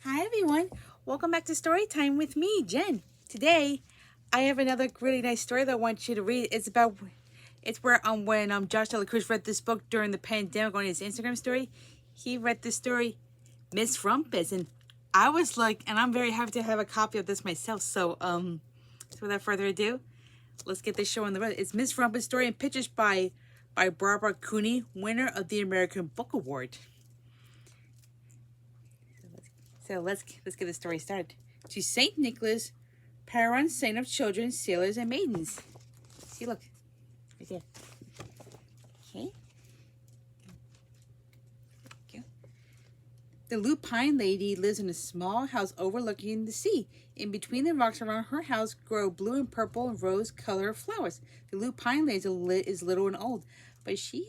Hi everyone, welcome back to Story Time with me, Jen. Today, I have another really nice story that I want you to read. It's where when Josh Delacruz read this book during the pandemic on his Instagram story. He read this story, Miss Rumpus, and I was like, and I'm very happy to have a copy of this myself. So without further ado, let's get this show on the road. It's Miss Rumpus story and pictures by Barbara Cooney, winner of the American Book Award. So let's get the story started. To Saint Nicholas, patron saint of children, sailors, and maidens. See, look, right there. Okay. The lupine lady lives in a small house overlooking the sea. In between the rocks around her house grow blue and purple and rose-colored flowers. The lupine lady is little and old, but she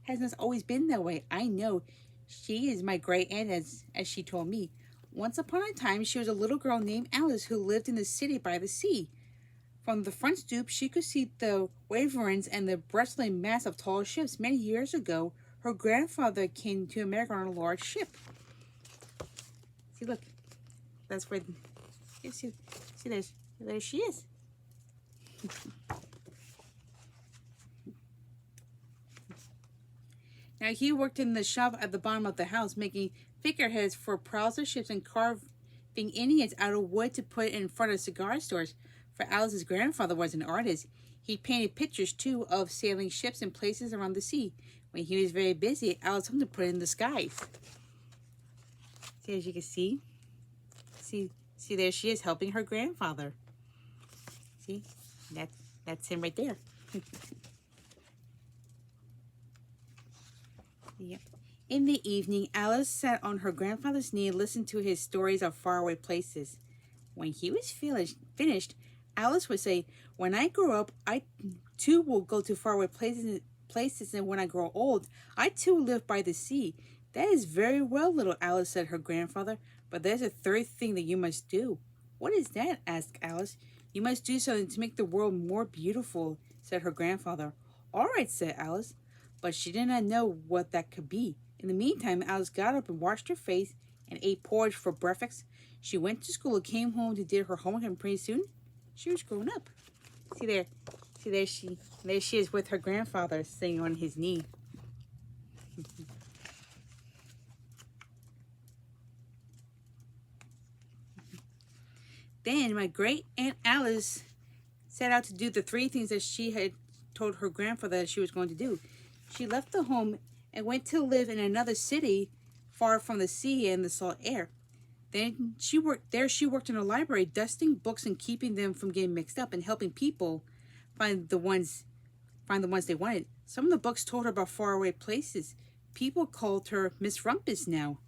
hasn't always been that way. I know. She is my great aunt, as she told me. Once upon a time, she was a little girl named Alice who lived in the city by the sea. From the front stoop, she could see the waverings and the bristling mass of tall ships. Many years ago, her grandfather came to America on a large ship. See, look. That's where... See, there she is. Now, he worked in the shop at the bottom of the house, making figureheads for prows of ships and carving Indians out of wood to put in front of cigar stores. For Alice's grandfather was an artist. He painted pictures, too, of sailing ships and places around the sea. When he was very busy, Alice helped him to put in the skies. See, as you can see, there she is helping her grandfather. See, that's him right there. Yep. In the evening, Alice sat on her grandfather's knee and listened to his stories of faraway places. When he was finished, Alice would say, "When I grow up, I too will go to faraway places, and when I grow old, I too will live by the sea." "That is very well, little Alice," said her grandfather, "but there's a third thing that you must do." "What is that?" asked Alice. "You must do something to make the world more beautiful," said her grandfather. "All right," said Alice, but she did not know what that could be. In the meantime, Alice got up and washed her face and ate porridge for breakfast. She went to school and came home to do her homework, and pretty soon she was grown up. See there she is with her grandfather sitting on his knee. Then my great aunt Alice set out to do the three things that she had told her grandfather that she was going to do. She left the home and went to live in another city far from the sea and the salt air. Then she worked in a library, dusting books and keeping them from getting mixed up and helping people find the ones they wanted. Some of the books told her about faraway places. People called her Miss Rumpus now.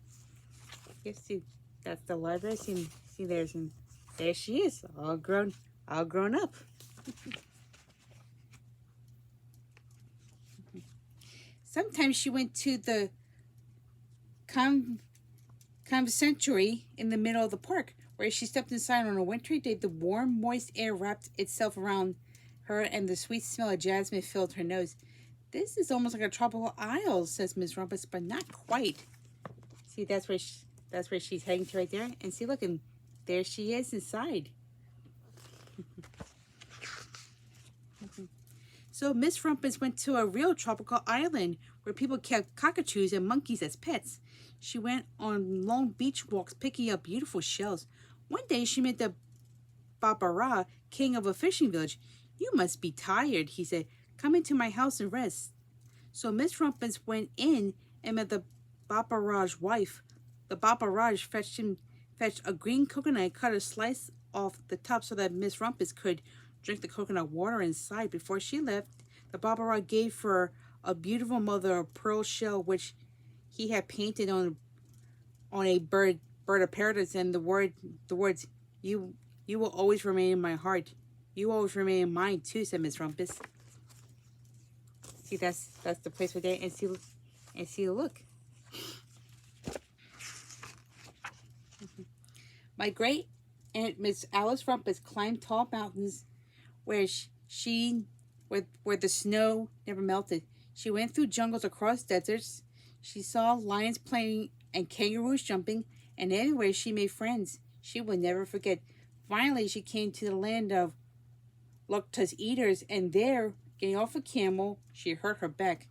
Yes, see, that's the library. See, there she is, all grown up. Sometimes she went to the conservatory in the middle of the park, where she stepped inside on a wintry day. The warm, moist air wrapped itself around her, and the sweet smell of jasmine filled her nose. "This is almost like a tropical isle," says Miss Rumpus, "but not quite." See, that's where she's heading to right there. And see, look, and there she is inside. So Miss Rumpus went to a real tropical island where people kept cockatoos and monkeys as pets. She went on long beach walks picking up beautiful shells. One day she met the Babara, king of a fishing village. "You must be tired," he said. "Come into my house and rest." So Miss Rumpus went in and met the Babara's wife. The Babaraj fetched a green coconut and cut a slice off the top so that Miss Rumpus could drink the coconut water inside. Before she left, the Babaraj gave her a beautiful mother of pearl shell which he had painted on a bird of paradise, and the words, "You will always remain in my heart. You always remain in mine too," said Miss Rumpus. See, that's the place right there, and see, look. My great aunt Miss Alice Rumpus climbed tall mountains where where the snow never melted. She went through jungles across deserts. She saw lions playing and kangaroos jumping and everywhere she made friends she would never forget. Finally, she came to the land of Lucta's eaters, and there, getting off a camel, she hurt her back.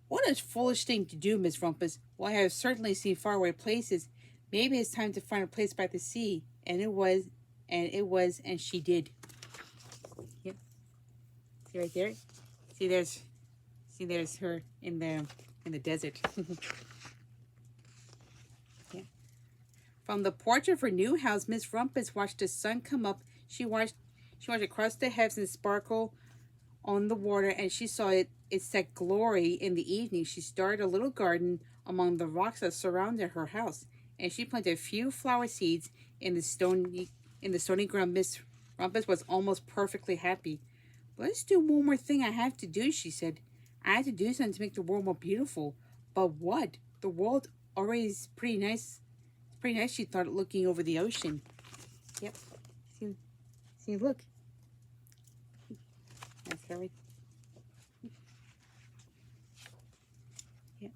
What a foolish thing to do, Miss Rumpus. Well, I have certainly seen faraway places. Maybe it's time to find a place by the sea. And she did. Yep. See right there? See there's her in the desert. Yeah. From the porch of her new house, Miss Rumpus watched the sun come up. She watched across the heavens and sparkle on the water, and she saw it set glory in the evening. She started a little garden among the rocks that surrounded her house, and she planted a few flower seeds in the stony ground. Miss Rumpus was almost perfectly happy. Let's do one more thing I have to do, she said. I have to do something to make the world more beautiful. But what? The world already is pretty nice. It's pretty nice, she thought, looking over the ocean. Yep. See, look. That's her. Yeah.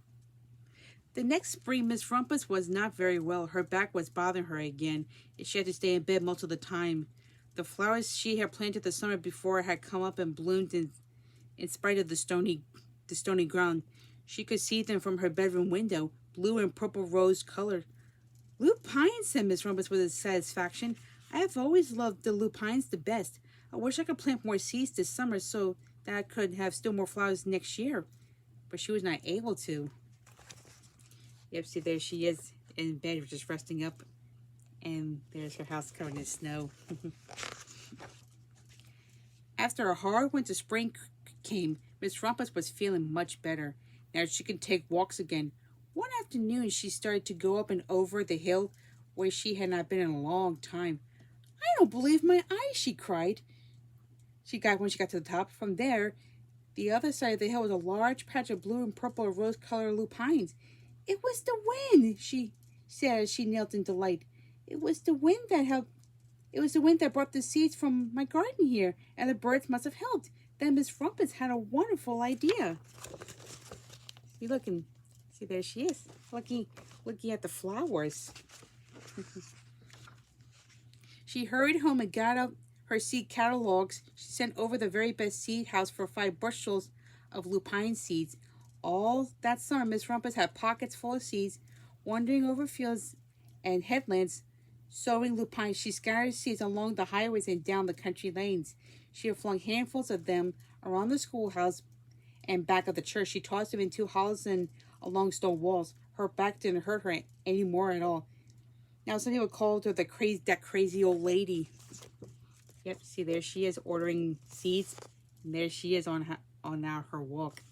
The next spring, Miss Rumpus was not very well. Her back was bothering her again, and she had to stay in bed most of the time. The flowers she had planted the summer before had come up and bloomed in spite of the stony ground. She could see them from her bedroom window, blue and purple rose colored. Lupines, said Miss Rumpus with satisfaction. I have always loved the lupines the best. I wish I could plant more seeds this summer so that I could have still more flowers next year. But she was not able to. Yep, see, there she is in bed, just resting up. And there's her house covered in snow. After a hard winter, spring came. Miss Rumpus was feeling much better. Now she could take walks again. One afternoon, she started to go up and over the hill where she had not been in a long time. I don't believe my eyes, she cried. When she got to the top. From there, the other side of the hill was a large patch of blue and purple and rose-colored lupines. It was the wind, she said as she knelt in delight. It was the wind that brought the seeds from my garden here, and the birds must have helped. Then Miss Rumpus had a wonderful idea. See, there she is, looking at the flowers. She hurried home and got out her seed catalogs. She sent over the very best seed house for 5 bushels of lupine seeds. All that summer, Miss Rumpus had pockets full of seeds, wandering over fields and headlands, sowing lupines. She scattered seeds along the highways and down the country lanes. She had flung handfuls of them around the schoolhouse and back of the church. She tossed them into hollows and along stone walls. Her back didn't hurt her any more at all. Now, some people called her that crazy old lady. Yep, see, there she is ordering seeds, and there she is on now her walk.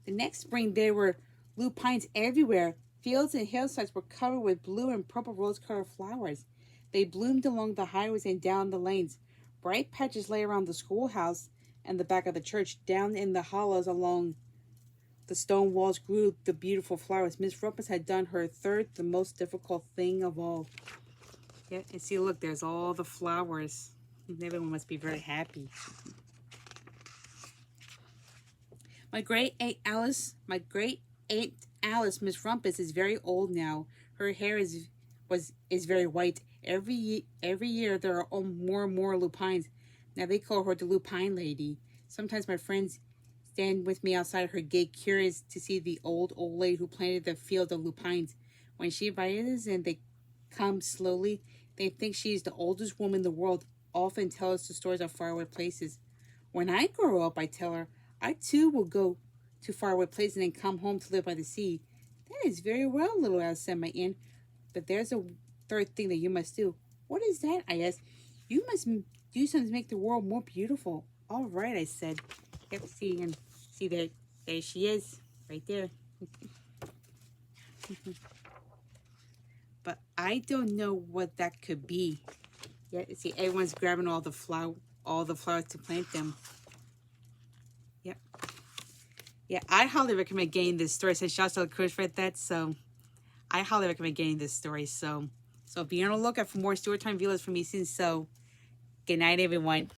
The next spring, there were lupines everywhere. Fields and hillsides were covered with blue and purple rose-colored flowers. They bloomed along the highways and down the lanes. Bright patches lay around the schoolhouse and the back of the church. Down in the hollows along the stone walls grew the beautiful flowers. Miss Rumpus had done her third, the most difficult thing of all. Yeah, and see, look, there's all the flowers. Everyone must be very happy. My great Aunt Alice, Miss Rumpus, is very old now. Her hair is very white. Every year there are more and more lupines. Now they call her the Lupine Lady. Sometimes my friends stand with me outside her gate, curious to see the old lady who planted the field of lupines. When she rises and they come slowly, they think she is the oldest woman in the world. Often tell us the stories of faraway places. When I grow up, I tell her, I too will go to faraway places and then come home to live by the sea. That is very well, little Alice, said my aunt. But there's a third thing that you must do. What is that? I asked. You must do something to make the world more beautiful. All right, I said. Yep, see there she is, right there. But I don't know what that could be. Yeah, see, everyone's grabbing all the flowers to plant them. Yep. Yeah, I highly recommend getting this story. Since y'all still cruise for that, so I highly recommend getting this story. So be on the lookout for more story time videos from me soon. So, good night, everyone.